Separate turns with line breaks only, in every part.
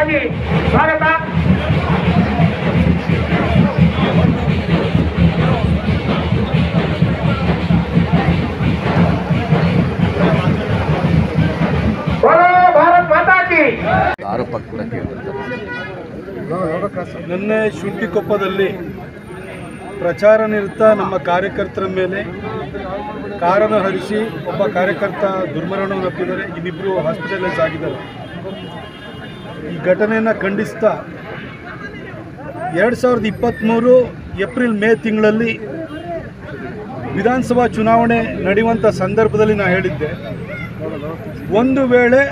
ಹಾರ್ದಿಕವಾಗಿ ಸ್ವಾಗತ. ಭಾರತ್ ಮಾತಾ ಕಿ.
ನಿನ್ನೆ ಶುಂಠಿಕೊಪ್ಪದಲ್ಲಿ ಪ್ರಚಾರ ನಿರತ ನಮ್ಮ ಕಾರ್ಯಕರ್ತರ ಮೇಲೆ ಕಾರನ್ನು ಹರಿಸಿ ಒಬ್ಬ ಕಾರ್ಯಕರ್ತ ದುರ್ಮರಣವನ್ನಪ್ಪಿದ್ದಾರೆ. ಇನ್ನಿಬ್ಬರು ಹಾಸ್ಪಿಟಲೈಸ್ ಆಗಿದ್ದಾರೆ. ಈ ಘಟನೆಯನ್ನು ಖಂಡಿಸ್ತಾ 2023 ಏಪ್ರಿಲ್ ಮೇ ತಿಂಗಳಲ್ಲಿ ವಿಧಾನಸಭಾ ಚುನಾವಣೆ ನಡೆಯುವಂಥ ಸಂದರ್ಭದಲ್ಲಿ ನಾನು ಹೇಳಿದ್ದೆ, ಒಂದು ವೇಳೆ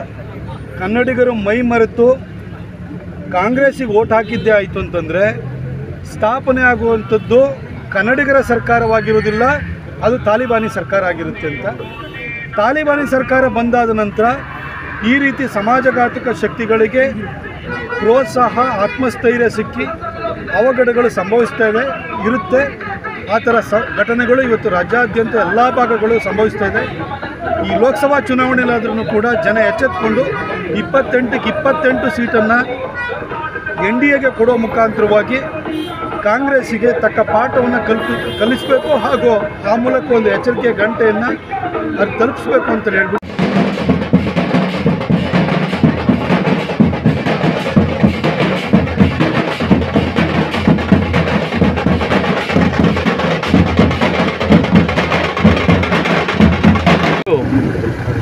ಕನ್ನಡಿಗರು ಮೈ ಮರೆತು ಕಾಂಗ್ರೆಸ್ಸಿಗೆ ಓಟ್ ಹಾಕಿದ್ದೇ ಆಯಿತು ಅಂತಂದರೆ ಸ್ಥಾಪನೆ ಆಗುವಂಥದ್ದು ಕನ್ನಡಿಗರ ಸರ್ಕಾರವಾಗಿರುವುದಿಲ್ಲ, ಅದು ತಾಲಿಬಾನಿ ಸರ್ಕಾರ ಆಗಿರುತ್ತೆ ಅಂತ. ತಾಲಿಬಾನಿ ಸರ್ಕಾರ ಬಂದಾದ ನಂತರ ಈ ರೀತಿ ಸಮಾಜಘಾತಕ ಶಕ್ತಿಗಳಿಗೆ ಪ್ರೋತ್ಸಾಹ, ಆತ್ಮಸ್ಥೈರ್ಯ ಸಿಕ್ಕಿ ಅವಘಡಗಳು ಸಂಭವಿಸ್ತಾ ಇರುತ್ತೆ. ಆ ಥರ ಘಟನೆಗಳು ಇವತ್ತು ರಾಜ್ಯಾದ್ಯಂತ ಎಲ್ಲ ಭಾಗಗಳು ಸಂಭವಿಸ್ತಾ ಇದೆ. ಈ ಲೋಕಸಭಾ ಚುನಾವಣೆಯಲ್ಲಾದ್ರೂ ಕೂಡ ಜನ ಎಚ್ಚೆತ್ತುಕೊಂಡು 28ಕ್ಕೆ 28 ಸೀಟನ್ನು NDAಗೆ ಕೊಡೋ ಮುಖಾಂತರವಾಗಿ ಕಾಂಗ್ರೆಸ್ಸಿಗೆ ತಕ್ಕ ಪಾಠವನ್ನು ಕಲಿಸಬೇಕು, ಹಾಗೂ ಆ ಮೂಲಕ ಒಂದು ಎಚ್ಚರಿಕೆ ಗಂಟೆಯನ್ನು ಅದು ತಲುಪಿಸ್ಬೇಕು ಅಂತ ಹೇಳ್ಬಿಟ್ಟು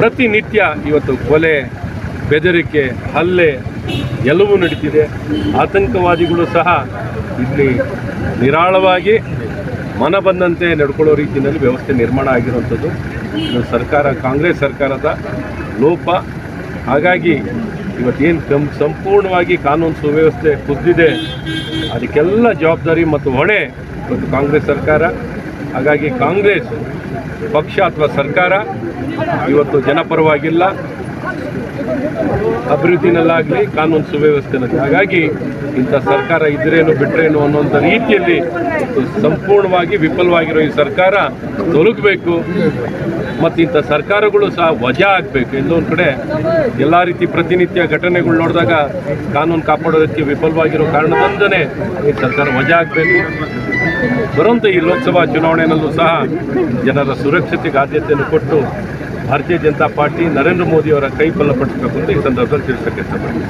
ಪ್ರತಿನಿತ್ಯ ಇವತ್ತು ಕೊಲೆ, ಬೆದರಿಕೆ, ಹಲ್ಲೆ ಎಲ್ಲವೂ ನಡೀತಿದೆ. ಆತಂಕವಾದಿಗಳು ಸಹ ಇಲ್ಲಿ ನಿರಾಳವಾಗಿ ಮನ ಬಂದಂತೆ ನಡ್ಕೊಳ್ಳೋ ರೀತಿಯಲ್ಲಿ ವ್ಯವಸ್ಥೆ ನಿರ್ಮಾಣ ಆಗಿರುವಂಥದ್ದು ಇದು ಕಾಂಗ್ರೆಸ್ ಸರ್ಕಾರದ ಲೋಪ. ಹಾಗಾಗಿ ಇವತ್ತೇನು ಸಂಪೂರ್ಣವಾಗಿ ಕಾನೂನು ಸುವ್ಯವಸ್ಥೆ ಕುಸಿದಿದೆ, ಅದಕ್ಕೆಲ್ಲ ಜವಾಬ್ದಾರಿ ಮತ್ತು ಹೊಣೆ ಇವತ್ತು ಕಾಂಗ್ರೆಸ್ ಸರ್ಕಾರ. ಹಾಗಾಗಿ ಕಾಂಗ್ರೆಸ್ ಪಕ್ಷ ಅಥವಾ ಸರ್ಕಾರ ಇವತ್ತು ಜನಪರವಾಗಿಲ್ಲ, ಅಭಿವೃದ್ಧಿನಲ್ಲಾಗಲಿ ಕಾನೂನು ಸುವ್ಯವಸ್ಥೆನಲ್ಲಿ. ಹಾಗಾಗಿ ಇಂಥ ಸರ್ಕಾರ ಇದ್ರೇನು ಬಿಟ್ಟರೇನು ಅನ್ನೋಂಥ ರೀತಿಯಲ್ಲಿ ಸಂಪೂರ್ಣವಾಗಿ ವಿಫಲವಾಗಿರೋ ಈ ಸರ್ಕಾರ ತೊಲಗಬೇಕು ಮತ್ತು ಇಂಥ ಸರ್ಕಾರಗಳು ಸಹ ವಜಾ ಆಗಬೇಕು. ಎಲ್ಲೊಂದು ಕಡೆ ಎಲ್ಲ ರೀತಿ ಪ್ರತಿನಿತ್ಯ ಘಟನೆಗಳು ನೋಡಿದಾಗ ಕಾನೂನು ಕಾಪಾಡೋದಕ್ಕೆ ವಿಫಲವಾಗಿರೋ ಕಾರಣದಿಂದನೇ ಈ ಸರ್ಕಾರ ವಜಾ ಆಗಬೇಕು. ಬರುವಂಥ ಈ ಲೋಕಸಭಾ ಚುನಾವಣೆಯಲ್ಲೂ ಸಹ ಜನರ ಸುರಕ್ಷತೆಗೆ ಆದ್ಯತೆಯನ್ನು ಕೊಟ್ಟು ಭಾರತೀಯ ಜನತಾ ಪಾರ್ಟಿ ನರೇಂದ್ರ ಮೋದಿಯವರ ಕೈ ಬಲಪಡಿಸಬೇಕು ಅಂತ ಈ ಸಂದರ್ಭದಲ್ಲಿ ತಿಳಿಸೋಕ್ಕೆ ಇಷ್ಟಪಡ್ತೀನಿ.